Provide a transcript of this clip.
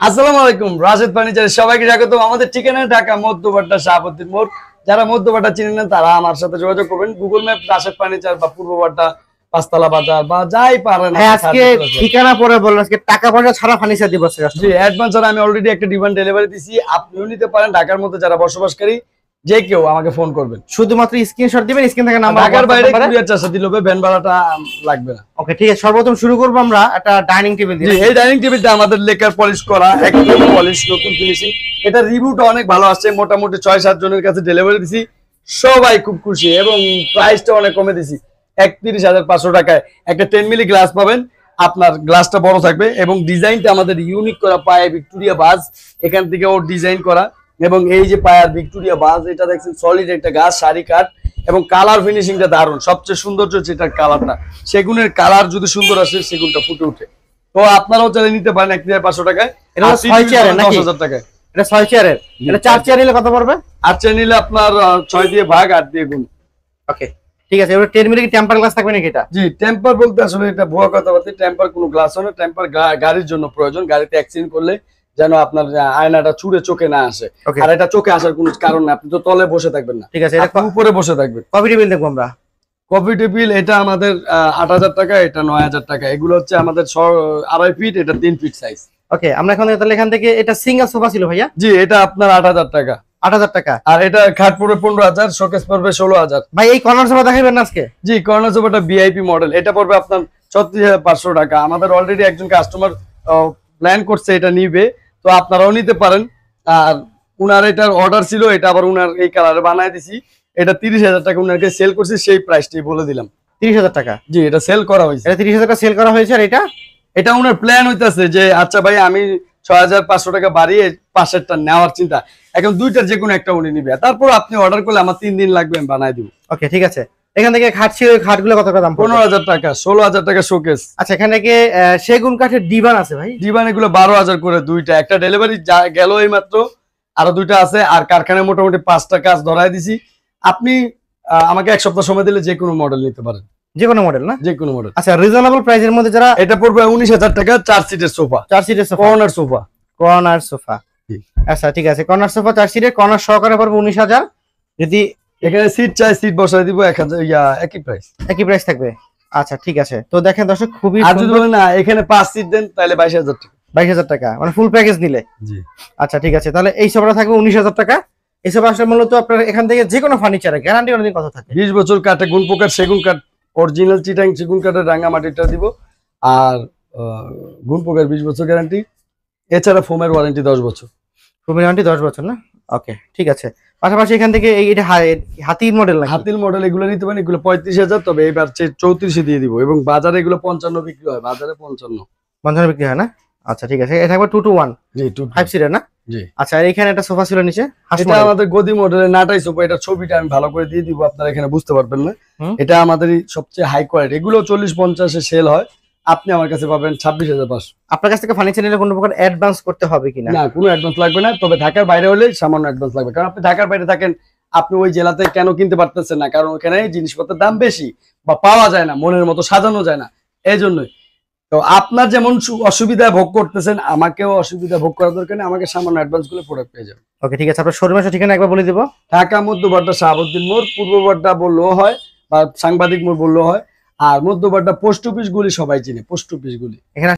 আসসালামু আলাইকুম, রাশেদ ফার্নিচারে সবাইকে স্বাগত। আমাদের ঠিকানা ঢাকা মধ্যবাড্ডা শাহাবুদ্দিন মোড়। যারা মধ্যবাড্ডা চিনেন না তারা আমার সাথে যোগাযোগ করবেন। গুগল ম্যাপ রাশেদ ফার্নিচার বা পূর্ববাড্ডা পাঁচতলা বাজার বা যাই পারেন। আজকে ঠিকানা পরে বললাম, আজকে টাকা পয়সা ছাড়া ফার্নিচার দিব। জি, অ্যাডভান্স আমি অলরেডি একটা ডিমান্ড ডেলিভারি দিছি, আপনিও নিতে পারেন। ঢাকার মধ্যে যারা বসবাসকারী যে কেউ আমাকে ফোন করবেন, শুধুমাত্র স্ক্রিনশট দিবেন, স্ক্রিন থেকে নাম্বার। ঢাকার বাইরে কুরিয়ার চার্জ দিলে হবে, ভ্যান ভাড়াটা লাগবে না। ওকে ঠিক আছে, সর্বপ্রথম শুরু করব আমরা একটা ডাইনিং টেবিল দিয়ে। এই ডাইনিং টেবিলটা আমাদের লেকার পলিশ করা, একদম পলিশ, নতুন ফিনিশিং। এটা রিভিউটা অনেক ভালো আসছে, মোটামুটি 6-7 জনের কাছে ডেলিভারি দিছি, সবাই খুব খুশি এবং প্রাইসটা অনেক কমে দিছি। 31,500 টাকায় একটা 10 মিলি গ্লাস পাবেন। আপনার গ্লাসটা বড় থাকবে এবং ডিজাইনটা আমাদের ইউনিক করা, পায়ে ভিক্টোরিয়া বাজ এখান থেকে ওর ডিজাইন করা। এবং এই যে পায়ার ভিক্টোরিয়া বাজ, এটা দেখছেন সলিড একটা গাছ, শাড়ি কাঠ এবং কালার ফিনিশিংটা দারুণ। সবচেয়ে সৌন্দর্য হচ্ছে এটার কালারটা, সেগুনের কালার যদি সুন্দর আসে সেগুনটা ফুটে ওঠে। তো আপনারাও চাইলে নিতে পারেন 31,500 টাকায়। এটা 6 চেয়ারের নাকি? 10,000 টাকায়। এটা 6 চেয়ারের। এটা 4 চেয়ার নিলে কত পড়বে? 8 চেয়ার নিলে আপনার 6 দিয়ে ভাগ 8 দিয়ে গুণ। ওকে ঠিক আছে। এবার 10 মিলি কি টেম্পার গ্লাস থাকবে নাকি এটা? জি, টেম্পার বলতে আসলে এটা ভুয়া কথা বলতে, টেম্পার কোনো গ্লাস হয় না। টেম্পার গাড়ির জন্য প্রয়োজন, গাড়িতে অ্যাক্সিডেন্ট করলে যেন আপনার আয়নাটা চুরে চোখে না আসে। আর এটা চোখে আসার কোনো কারণ না, আপনি তো তলে বসে থাকবেন না। ঠিক আছে, এটা উপরে বসে থাকবেন। কফি টেবিল দেখবো আমরা। কফি টেবিল এটা আমাদের 8,000 টাকা, এটা 9,000 টাকা। এগুলো হচ্ছে আমাদের 2.5 ফিট, এটা 3 ফিট সাইজ। ওকে, আমরা এখান থেকে এটা সিঙ্গেল সোফা ছিল ভাইয়া। জি, এটা আপনার 8,000 টাকা। 8,000 টাকা। আর এটা খাট পড়বে 15,000, শোকেস পড়বে 16,000। ভাই এই কর্নার সোফা দেখাবেন না আজকে? জি, কর্নার সোফাটা ভিআইপি মডেল, এটা পড়বে আপনার 36,500 টাকা। আমাদের অলরেডি একজন কাস্টমার প্ল্যান করছে এটা নিবে, তো আপনারাও নিতে পারেন। আর উনার এটার অর্ডার ছিল, এটা আবার উনার এই কালারে বানায় দিছি। এটা 30,000 টাকা উনাকে সেল করছি, সেই প্রাইসটাই বলে দিলাম। 30,000 টাকা? জি, এটা সেল করা হয়েছে। এটা 30,000 টাকা সেল করা হয়েছে। আর এটা উনার প্ল্যান হইতাছে যে আচ্ছা ভাই আমি 6,500 টাকা বাড়িয়ে পাশেরটা নেওয়ার চিন্তা। এখন দুইটার যে কোনো একটা উনি নিবে, তারপর আপনি অর্ডার করলে আমার 3 দিন লাগবে, আমি বানাই দিব। ওকে ঠিক আছে। এখান থেকে খাট ছিল, খাটগুলো কত দাম? 15,000 টাকা, 16,000 টাকা শোকেস। আচ্ছা, এখানে কি সেগুন কাঠের ডিভান আছে ভাই? ডিভান এগুলো 12,000 করে দুইটা, একটা ডেলিভারি গেল এই মাত্র, আরো দুইটা আছে। আর কারখানায় মোটামুটি 5টা কাজ ধরাই দিছি। আপনি আমাকে 1 সপ্তাহ সময় দিলে যে কোনো মডেল নিতে পারেন। যে কোনো মডেল না? যে কোনো মডেল। আচ্ছা, রিজনেবল প্রাইসের মধ্যে যারা, এটা পড়বে 19,000 টাকা, 4 সিটের সোফা। 4 সিটের sofa, corner sofa. Corner sofa. আচ্ছা ঠিক আছে, কর্নার সোফা 4 সিটের, কর্নার সহকারে পড়বে 19,000। যদি এখানে সিট চাই, সিট বসাই দিব 1,000, একই প্রাইস। একই প্রাইস থাকবে। আচ্ছা ঠিক আছে। তো দেখেন দর্শক, খুবই আর যদি বলেন না এখানে 5 সিট দেন তাহলে 22,000 টাকা। 22,000 টাকা মানে ফুল প্যাকেজ নিলে? জি। আচ্ছা ঠিক আছে, তাহলে এই সোফাটা থাকবে 19,000 টাকা। এই সোফা আসলে মূলত আপনার এখান থেকে যে কোনো ফার্নিচারে গ্যারান্টি অনেকদিন কত থাকে? 20 বছর কাঠে, গুণ প্রকার সেগুন কাঠ, অরিজিনাল চিটাং সেগুন কাঠের রাঙা মাটিটা দিব। আর গুণ প্রকার 20 বছর গ্যারান্টি। এছাড়া ফোমের ওয়ারেন্টি 10 বছর। ফোমের ওয়ারেন্টি 10 বছর না? ওকে ঠিক আছে। পাশাপাশি এখান থেকে এটা হাতির মডেল না? হাতির মডেল এগুলো নিতে পারেন, এগুলো 35,000, তবে এবার 34 দিয়ে দিব। এবং বাজারে এগুলো 55 বিক্রি হয়, বাজারে 55 বিক্রি হয় না? আচ্ছা ঠিক আছে। এটা থাকবে 2 to 1। জি, 5 সিটার না? জি। আচ্ছা, আর এখানে একটা সোফা ছিল নিচে, এটা আমাদের গদি মডেলের নাটাই সোফা। এটা ছবিটা আমি ভালো করে দিয়ে দিব, আপনারা এখানে বুঝতে পারবেন না। এটা আমাদের সবচেয়ে হাই কোয়ালিটি, এগুলো 40-50 এ সেল হয়। আপনি আমার কাছে পাবেন 26,500। আপনার কাছ থেকে ফার্নিচার নিলে কোনো প্রকার অ্যাডভান্স করতে হবে কিনা? না, কোনো অ্যাডভান্স লাগবে না, তবে ঢাকার বাইরে হলে সামান্য অ্যাডভান্স লাগবে। কারণ আপনি ঢাকার বাইরে থাকেন, আপনি ওই জেলাতে কেন কিনতে পারতেছেন না? কারণ ওখানে জিনিসপত্রের দাম বেশি বা পাওয়া যায় না, মনের মতো সাজানো যায় না, এই জন্যই। তো আপনার যেমন অসুবিধা ভোগ করতেছেন, আমাকেও অসুবিধা ভোগ করার দরকার নেই, আমাকে সামান্য অ্যাডভান্স গুলো প্রোডাক্ট পেয়ে যাবেন। ওকে ঠিক আছে। আপনার শোরুমের ঠিকানা একবার বলে দিব। ঢাকা মধ্যবাড্ডা শাহাবুদ্দিন মোড়, পূর্ববাড্ডা বললেও হয় বা সাংবাদিক মোড় বললেও হয়। আর মধ্যবাড্ডা পোস্ট অফিস গুলি সবাই চিনে, পোস্ট অফিস গুলি। এখানে